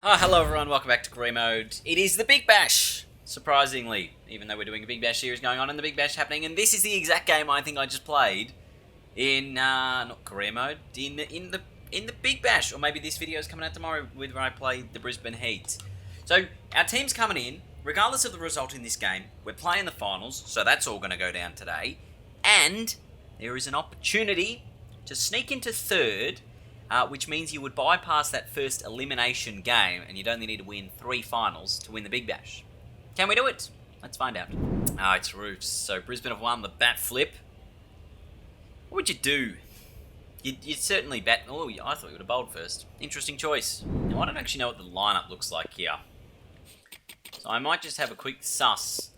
Hello everyone, welcome back to Career Mode. It is the Big Bash, surprisingly, even though we're doing a Big Bash series going on and the Big Bash happening, and this is the exact game I think I just played in, not Career Mode, in the Big Bash, or maybe this video is coming out tomorrow with where I played the Brisbane Heat. So, our team's coming in, regardless of the result in this game, we're playing the finals, so that's all going to go down today, and there is an opportunity to sneak into third, which means you would bypass that first elimination game and you'd only need to win 3 finals to win the Big Bash. Can we do it? Let's find out. It's Roofs. So Brisbane have won the bat flip. What would you do? You'd certainly bat... Oh, I thought you would have bowled first. Interesting choice. Now, I don't actually know what the lineup looks like here. So I might just have a quick suss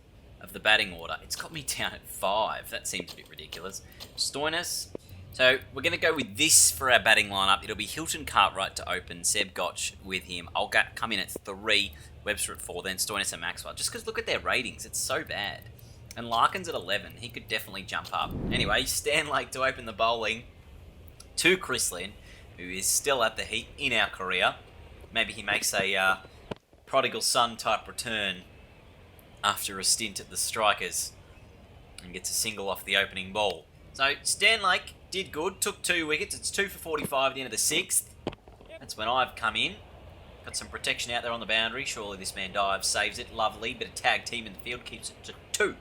of the batting order. It's got me down at 5. That seems a bit ridiculous. Stoinis. So, we're going to go with this for our batting lineup. It'll be Hilton Cartwright to open, Seb Gotch with him. I'll come in at 3, Webster at 4, then Stoinis and Maxwell. Just because look at their ratings, it's so bad. And Larkin's at 11, he could definitely jump up. Anyway, Stan Lake to open the bowling to Chris Lynn, who is still at the Heat in our career. Maybe he makes a prodigal son type return after a stint at the Strikers and gets a single off the opening ball. So, Stan Lake did good, took 2 wickets. It's 2 for 45 at the end of the 6th. That's when I've come in. Got some protection out there on the boundary. Surely this man dives, saves it. Lovely. Bit of tag team in the field, keeps it to 2.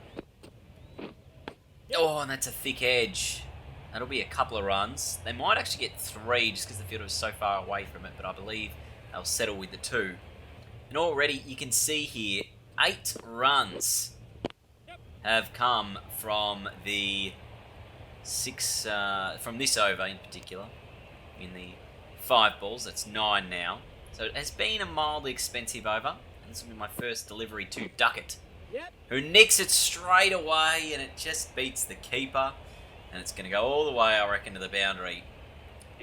Oh, and that's a thick edge. That'll be a couple of runs. They might actually get 3 just because the fielder was so far away from it, but I believe they'll settle with the 2. And already you can see here, 8 runs have come from the 6 from this over in particular, in the 5 balls. That's 9 now. So it has been a mildly expensive over. And this will be my first delivery to Duckett, who nicks it straight away, and it just beats the keeper. And it's going to go all the way, I reckon, to the boundary.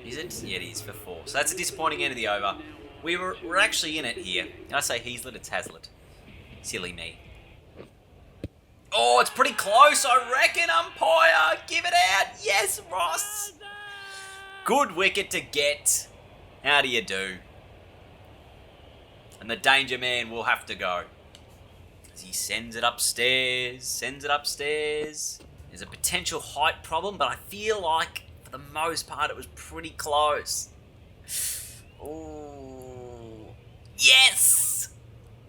Is it? Yeah, it is for 4. So that's a disappointing end of the over. We're actually in it here. I say Heaslett, it's Hazlitt. Silly me. Oh, it's pretty close, I reckon, umpire. Give it out. Yes, Ross. Good wicket to get. How do you do? And the danger man will have to go. As he sends it upstairs. There's a potential height problem, but I feel like, for the most part, it was pretty close. Oh, yes!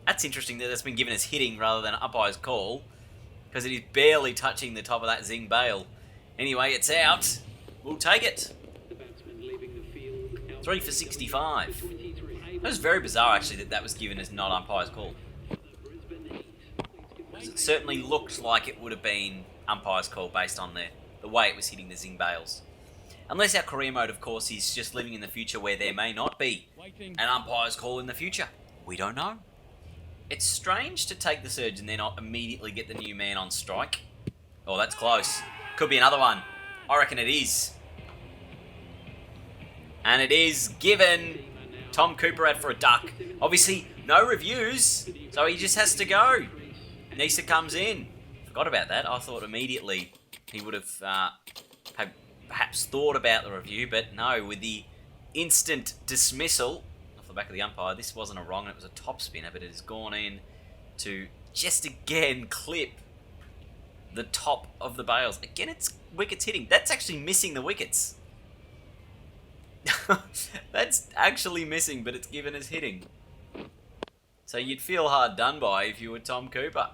That's interesting that that's been given as hitting rather than umpire's call, because it is barely touching the top of that zing bail. Anyway, it's out. We'll take it. 3 for 65. That was very bizarre, actually, that was given as not umpire's call. It certainly looked like it would have been umpire's call based on the way it was hitting the zing bails. Unless our career mode, of course, is just living in the future where there may not be an umpire's call in the future. We don't know. It's strange to take the surge and then not immediately get the new man on strike. Oh, that's close. Could be another one. I reckon it is. And it is given. Tom Cooper out for a duck. Obviously, no reviews, so he just has to go. Nisa comes in. Forgot about that. I thought immediately he would have perhaps thought about the review, but no, with the instant dismissal off the back of the umpire. This wasn't a wrong, it was a top spinner, but it has gone in to just again clip the top of the bails. Again, it's wickets hitting. That's actually missing the wickets. That's actually missing, but it's given as hitting. So you'd feel hard done by if you were Tom Cooper.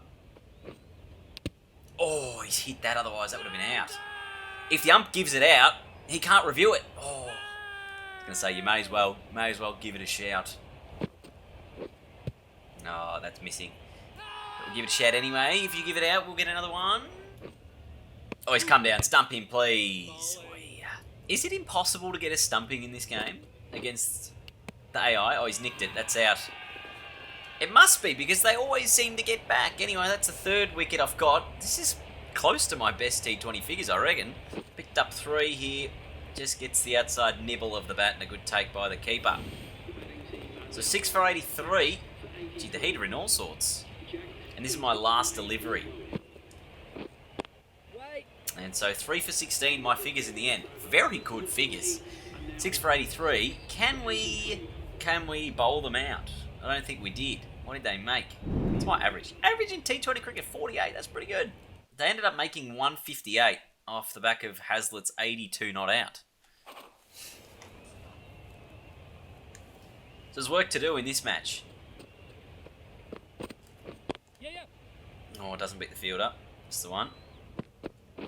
Oh, he's hit that, otherwise that would have been out. If the ump gives it out, he can't review it. Oh, I was going to say, you may as well give it a shout. No, that's missing. But we'll give it a shout anyway. If you give it out, we'll get another one. Oh, he's come down. Stump him, please. Oh, yeah. Is it impossible to get a stumping in this game against the AI? Oh, he's nicked it. That's out. It must be, because they always seem to get back. Anyway, that's the 3rd wicket I've got. This is close to my best T20 figures, I reckon. Picked up 3 here. Just gets the outside nibble of the bat and a good take by the keeper. So 6 for 83. Gee, the Heat are in all sorts. And this is my last delivery. And so 3 for 16, my figures in the end. Very good figures. 6 for 83. Can we bowl them out? I don't think we did. What did they make? What's my average? Average in T20 cricket, 48. That's pretty good. They ended up making 158 off the back of Hazlitt's 82 not out. So there's work to do in this match. Oh, it doesn't beat the fielder. That's the one. Ooh,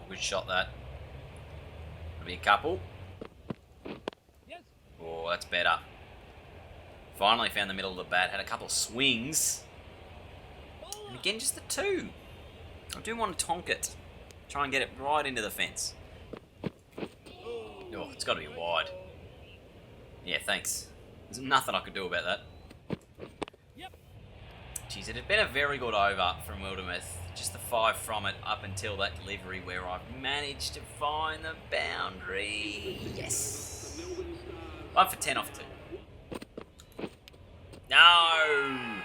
good shot that. That'll be a couple. Oh, that's better. Finally found the middle of the bat. Had a couple of swings. And again, just the two. I do want to tonk it. Try and get it right into the fence. Oh, it's got to be wide. Yeah, thanks. There's nothing I could do about that. Jeez, it had been a very good over from Wildermuth. Just the 5 from it up until that delivery where I've managed to find the boundary. Yes. 1 for 10 off 2. No! I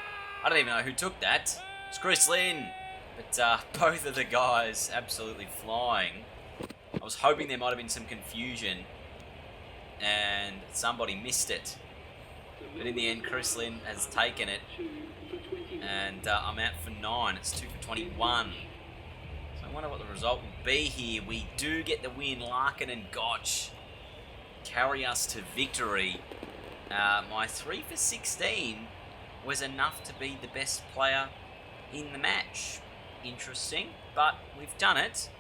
don't even know who took that. It's Chris Lynn. But both of the guys absolutely flying. I was hoping there might have been some confusion and somebody missed it. But in the end, Chris Lynn has taken it. And I'm out for 9. It's 2 for 21. So I wonder what the result will be here. We do get the win. Larkin and Gotch carry us to victory. My 3 for 16 was enough to be the best player in the match. Interesting, but we've done it.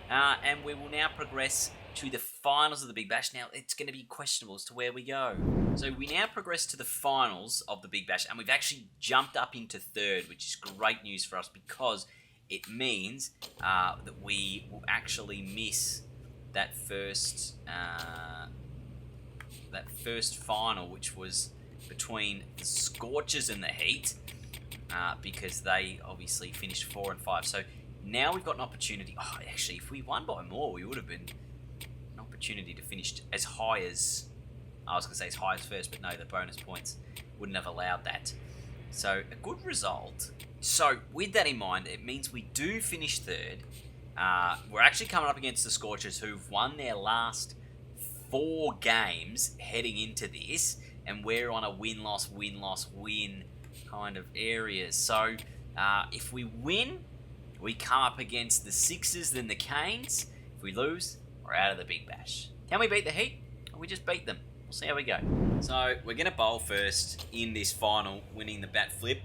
And we will now progress to the finals of the Big Bash. Now, it's going to be questionable as to where we go. So we now progress to the finals of the Big Bash, and we've actually jumped up into 3rd, which is great news for us because it means that we will actually miss that first final, which was between the Scorchers and the Heat, because they obviously finished 4 and 5. So now we've got an opportunity. Oh, actually, if we won by more, we would have been an opportunity to finish as high as, I was going to say as high as first, but no, the bonus points wouldn't have allowed that. So a good result. So with that in mind, it means we do finish 3rd. We're actually coming up against the Scorchers, who've won their last 4 games heading into this, and we're on a win-loss, win-loss, win kind of areas. So if we win, we come up against the Sixers, then the Canes. If we lose, we're out of the Big Bash. Can we beat the Heat? Or we just beat them? We'll see how we go. So we're going to bowl first in this final, winning the bat flip.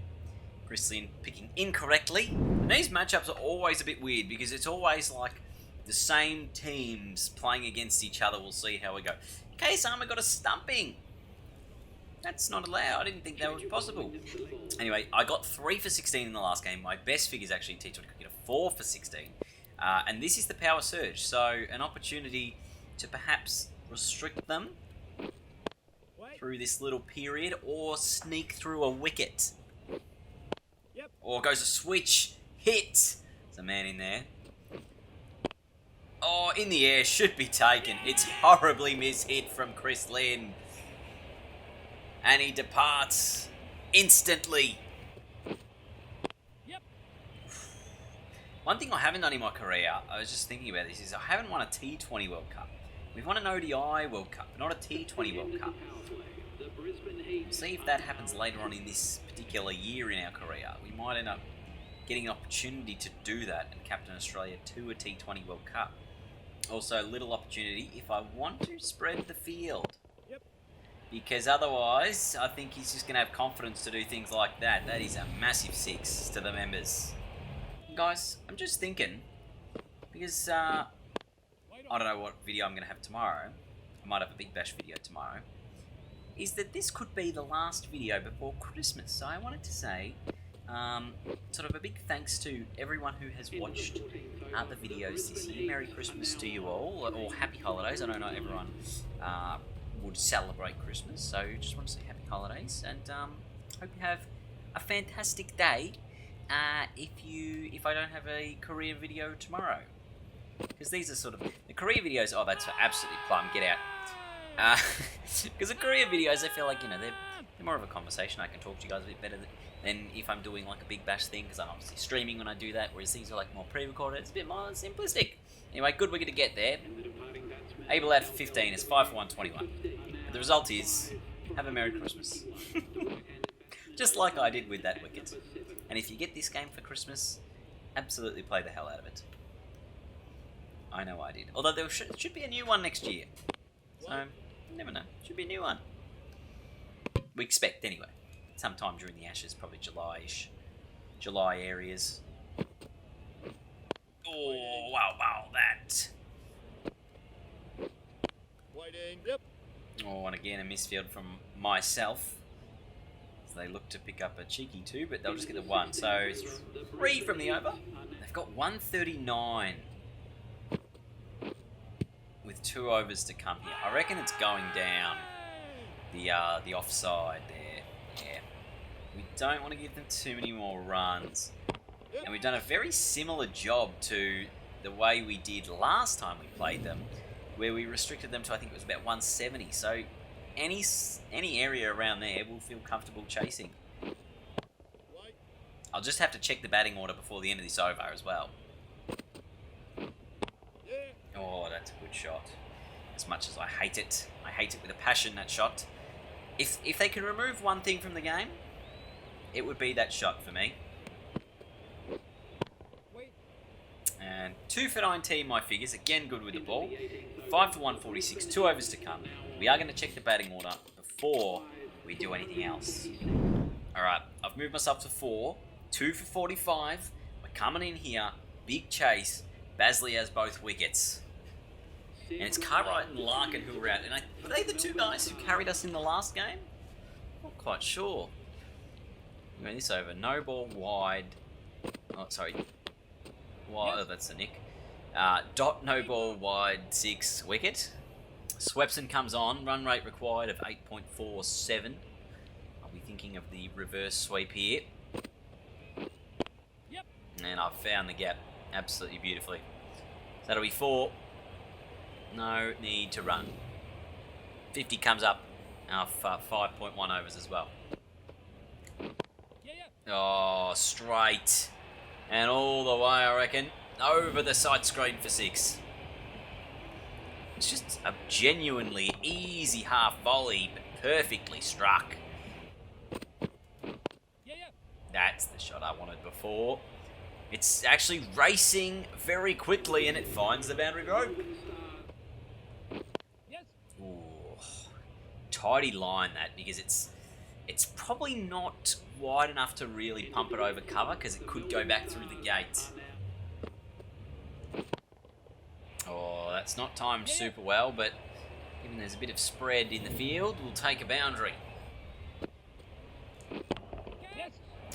Chris Lynn picking incorrectly. And these matchups are always a bit weird because it's always like the same teams playing against each other. We'll see how we go. KSarma got a stumping. That's not allowed. I didn't think that was possible. Anyway, I got 3 for 16 in the last game. My best figures actually in T20 cricket are 4 for 16. And this is the power surge. So an opportunity to perhaps restrict them through this little period or sneak through a wicket. Or goes a switch. Hit. There's a man in there. Oh, in the air. Should be taken. It's horribly mishit from Chris Lynn. And he departs instantly. One thing I haven't done in my career, I was just thinking about this, is I haven't won a T20 World Cup. We've won an ODI World Cup, not a T20 World Cup. We'll see if that happens later on in this particular year in our career. We might end up getting an opportunity to do that and captain Australia to a T20 World Cup. Also, a little opportunity if I want to spread the field. Because otherwise, I think he's just going to have confidence to do things like that. That is a massive 6 to the members. Guys, I'm just thinking, because I don't know what video I'm going to have tomorrow. I might have a Big Bash video tomorrow. Is that this could be the last video before Christmas. So I wanted to say sort of a big thanks to everyone who has watched the videos this year. Merry Christmas to you all, or Happy Holidays. I know not everyone would celebrate Christmas, so just want to say happy holidays, and hope you have a fantastic day. If I don't have a career video tomorrow, because these are sort of the career videos. Oh, that's absolutely plum. Get out. Because the career videos, I feel like, you know, they're more of a conversation. I can talk to you guys a bit better than if I'm doing like a Big Bash thing, because I'm obviously streaming when I do that, whereas these are like more pre-recorded. It's a bit more simplistic. Anyway, good, we're going to get there. Able out for 15, it's 5 for 121. But the result is Have a Merry Christmas. Just like I did with that wicket. And if you get this game for Christmas, absolutely play the hell out of it. I know I did. Although there should be a new one next year. So, you never know. Should be a new one. We expect, anyway. Sometime during the Ashes, probably July-ish. July areas. Oh, wow, that. Oh, and again, a misfield from myself. So they look to pick up a cheeky 2, but they'll just get the 1. So, 3 from the over. They've got 139. With 2 overs to come here. I reckon it's going down the offside there. Yeah. We don't want to give them too many more runs. And we've done a very similar job to the way we did last time we played them, where we restricted them to, I think it was about 170. So any area around there will feel comfortable chasing. I'll just have to check the batting order before the end of this over as well. Oh, that's a good shot. As much as I hate it with a passion, that shot. If they can remove one thing from the game, it would be that shot for me. And 2 for 19, my figures. Again, good with the ball. 5 for 146, 2 overs to come. We are going to check the batting order before we do anything else. Alright, I've moved myself to 4. 2 for 45. We're coming in here. Big chase. Basley has both wickets. And it's Cartwright and Larkin who are out. And were they the 2 guys who carried us in the last game? Not quite sure. I'm going this over. No ball wide. Oh, sorry. Oh, that's a nick. Dot, no ball wide, 6 wicket. Swepson comes on. Run rate required of 8.47. I'll be thinking of the reverse sweep here. And I've found the gap absolutely beautifully. So that'll be 4. No need to run. 50 comes up. 5.1 overs as well. Oh, straight. And all the way, I reckon, over the side screen for 6. It's just a genuinely easy half volley, but perfectly struck. That's the shot I wanted before. It's actually racing very quickly, and it finds the boundary rope. Ooh, tidy line that, because it's probably not wide enough to really pump it over cover, because it could go back through the gate. Oh, that's not timed super well, but given there's a bit of spread in the field, we'll take a boundary.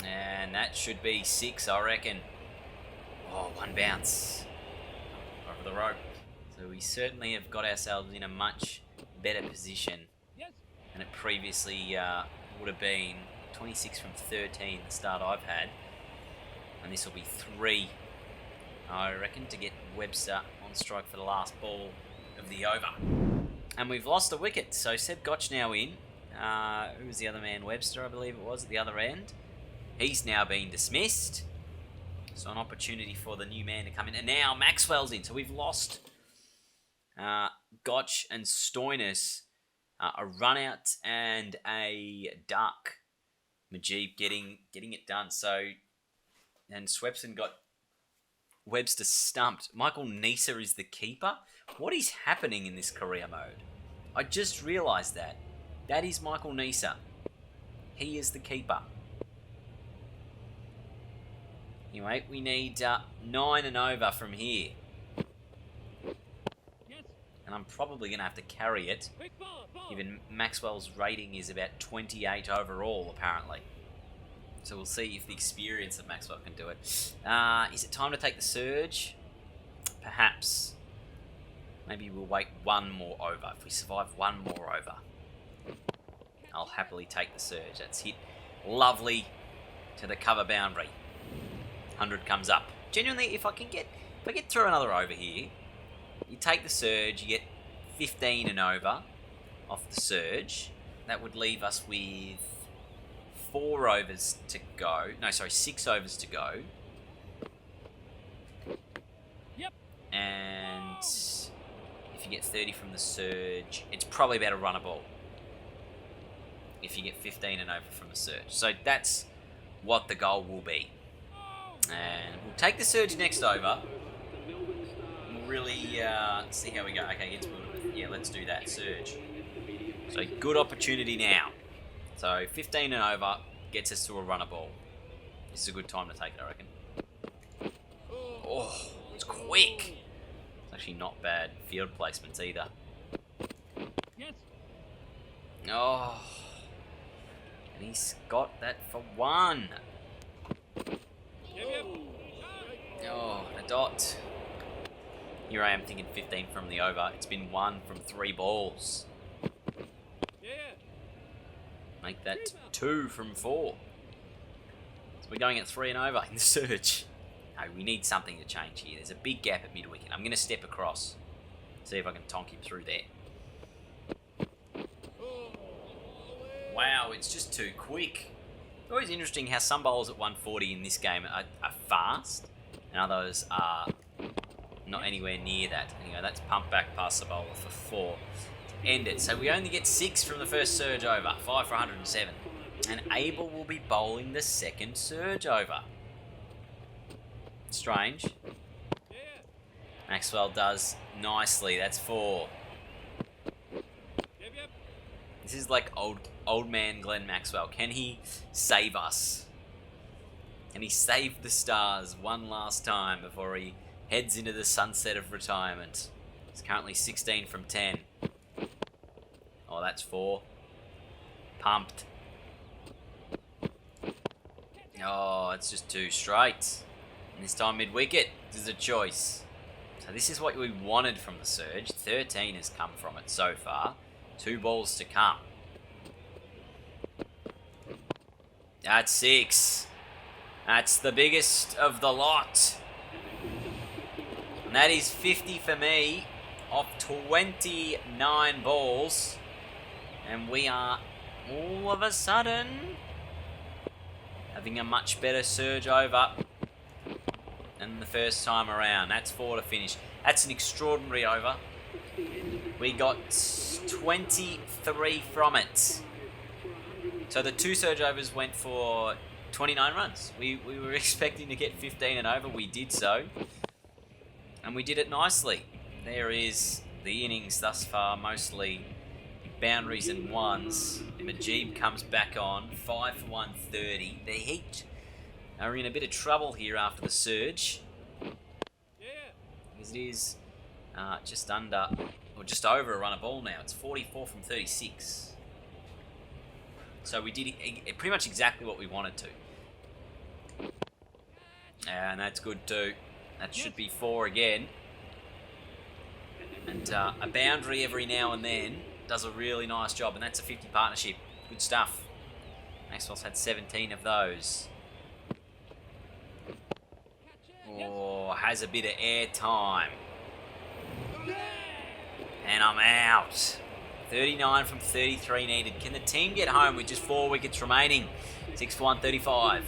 And that should be 6, I reckon. Oh, 1 bounce over the rope. So we certainly have got ourselves in a much better position than it previously would have been. 26 from 13, the start I've had. And this will be 3, I reckon, to get Webster on strike for the last ball of the over. And we've lost a wicket, so Seb Gotch now in. Who was the other man? Webster, I believe it was, at the other end. He's now been dismissed. So an opportunity for the new man to come in. And now Maxwell's in. So we've lost Gotch and Stoinis. A run out and a duck. Majib getting it done. So, and Swepson got Webster stumped. Michael Neser is the keeper. What is happening in this career mode? I just realised that. That is Michael Neser. He is the keeper. Anyway, we need 9 and over from here. And I'm probably going to have to carry it, given Maxwell's rating is about 28 overall, apparently. So we'll see if the experience of Maxwell can do it. Is it time to take the surge? Perhaps. Maybe we'll wait 1 more over. If we survive 1 more over, I'll happily take the surge. That's hit lovely to the cover boundary. 100 comes up. Genuinely, if I get through another over here, you take the surge, you get 15 and over off the surge. That would leave us with 4 overs to go. No, sorry, 6 overs to go. Yep. And if you get 30 from the surge, it's probably about a runner ball. if you get 15 and over from the surge. So that's what the goal will be. And we'll take the surge next over. We'll really see how we go. Okay, against Wildermouth. Yeah, let's do that. Surge. So good opportunity now. So 15 and over gets us to a runner ball. This is a good time to take it, I reckon. Oh, it's quick. It's actually not bad field placements either. Oh, and he's got that for 1. Oh, a dot. Here I am thinking 15 from the over. It's been 1 from 3 balls. Make that 2 from 4. So we're going at 3 and over in the surge. No, we need something to change here. There's a big gap at mid-wicket. I'm going to step across. See if I can tonk him through there. Wow, it's just too quick. It's always interesting how some bowlers at 140 in this game are fast, and others are not anywhere near that. Anyway, that's pumped back past the bowler for 4 to end it. So we only get 6 from the first surge over, 5 for 107. And Abel will be bowling the second surge over. Strange. Maxwell does nicely. That's 4. This is like old man Glenn Maxwell. Can he save us? Can he save the Stars one last time before he heads into the sunset of retirement? He's currently 16 from 10. Oh, that's 4. Pumped. Oh, it's just 2 straight. And this time mid-wicket. This is a choice. So this is what we wanted from the surge. 13 has come from it so far. 2 balls to come. That's 6. That's the biggest of the lot. And that is 50 for me off 29 balls. And we are all of a sudden having a much better surge over than the first time around. That's 4 to finish. That's an extraordinary over. We got 23 from it. So the 2 surge overs went for 29 runs. We were expecting to get 15 and over. We did so. And we did it nicely. There is the innings thus far, mostly boundaries and ones. Majib comes back on, 5 for 130. The Heat are in a bit of trouble here after the surge. Because it is just under, or just over a run a ball now. It's 44 from 36. So we did pretty much exactly what we wanted to. And that's good too. That should be 4 again. And a boundary every now and then does a really nice job. And that's a 50 partnership. Good stuff. Maxwell's had 17 of those. Oh, has a bit of air time. And I'm out. 39 from 33 needed. Can the team get home with just 4 wickets remaining? 6 for 135.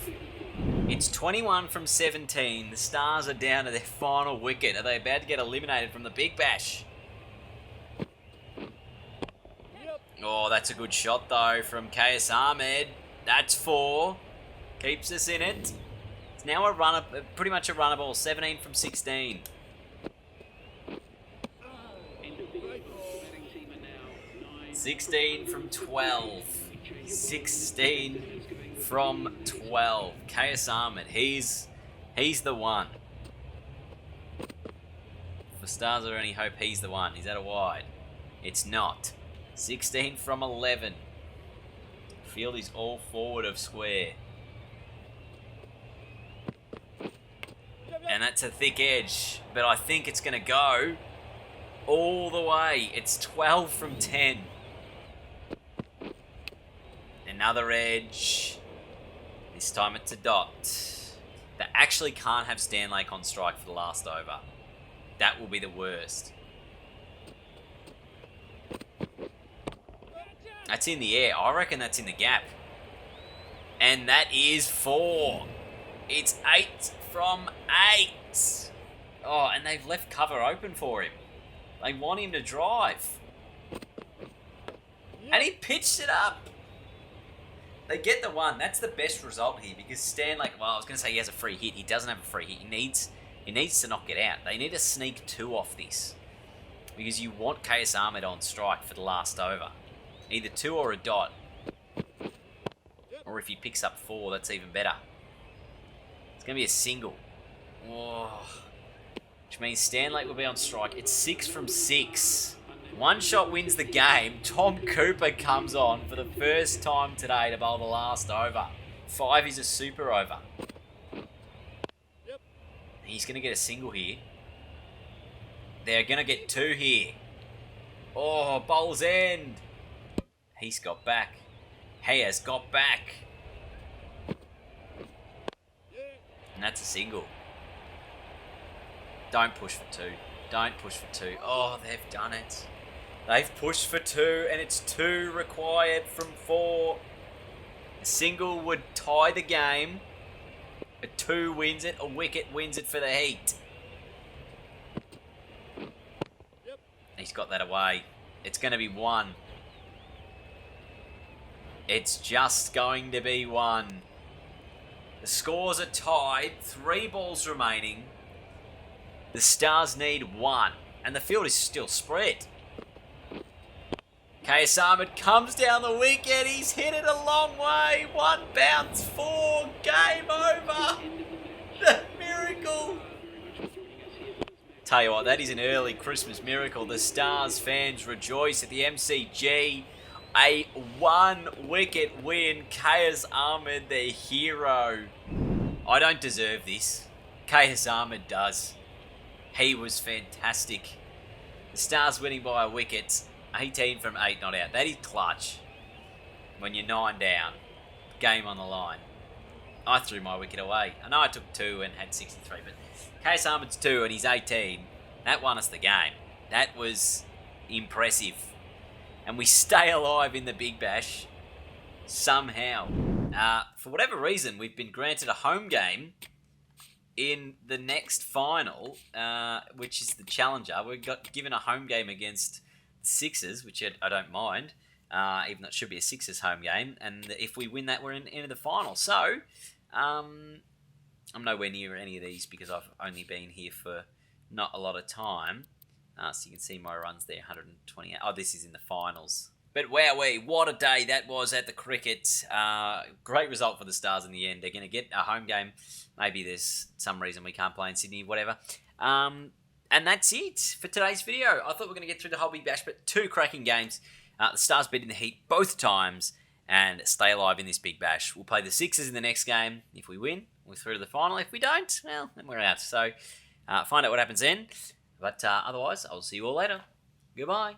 It's 21 from 17. The Stars are down to their final wicket. Are they about to get eliminated from the Big Bash? Oh, that's a good shot though from KS Ahmed. That's 4. Keeps us in it. It's now a runner, pretty much a runner ball. 17 from 16. 16 from 12. 16 from 12. KS Ahmed, he's the one. If the Stars are any hope, he's the one. He's at a wide. It's not. 16 from 11. Field is all forward of square. And that's a thick edge, but I think it's going to go all the way. It's 12 from 10. Another edge. This time it's a dot. They actually can't have Stanlake on strike for the last over. That will be the worst. That's in the air. I reckon that's in the gap. And that is 4. It's 8 from 8. Oh, and they've left cover open for him. They want him to drive. And he pitched it up. They get the one. That's the best result here because Stan, well, I was going to say he has a free hit. He doesn't have a free hit. He needs to knock it out. They need to sneak 2 off this because you want KS Ahmed on strike for the last over. Either 2 or a dot. Or if he picks up 4, that's even better. It's going to be a single. Oh. Which means Stanley will be on strike. It's 6 from 6. One shot wins the game. Tom Cooper comes on for the first time today to bowl the last over. 5 is a super over. He's going to get a single here. They're going to get 2 here. Oh, bowl's end. He's got back. He has got back. And that's a single. Don't push for 2. Don't push for 2. Oh, they've done it. They've pushed for 2, and it's 2 required from 4. A single would tie the game. A 2 wins it. A wicket wins it for the Heat. He's got that away. It's going to be 1. It's just going to be 1. The scores are tied. 3 balls remaining. The Stars need 1. And the field is still spread. KS Ahmed comes down the wicket. He's hit it a long way. 1 bounce, 4. Game over. The miracle. Tell you what, that is an early Christmas miracle. The Stars fans rejoice at the MCG. A 1-wicket win. KS Ahmed, the hero. I don't deserve this. KS Ahmed does. He was fantastic. The Stars winning by a wicket. 18 from 8 not out. That is clutch. When you're 9 down. Game on the line. I threw my wicket away. I know I took 2 and had 63, but KS Ahmed's 2 and he's 18. That won us the game. That was impressive. And we stay alive in the Big Bash somehow. For whatever reason, we've been granted a home game in the next final, which is the Challenger. We got given a home game against the Sixers, which I don't mind, even though it should be a Sixers home game. And if we win that, we're into the final. So, I'm nowhere near any of these because I've only been here for not a lot of time. So you can see my runs there, 128. Oh, this is in the finals. But wowee, what a day that was at the cricket. Great result for the Stars in the end. They're going to get a home game. Maybe there's some reason we can't play in Sydney, whatever. And that's it for today's video. I thought we were going to get through the whole Big Bash, but 2 cracking games. The Stars beating the Heat both times and stay alive in this Big Bash. We'll play the Sixers in the next game. If we win, we're through to the final. If we don't, well, then we're out. So find out what happens then. But otherwise, I'll see you all later. Goodbye.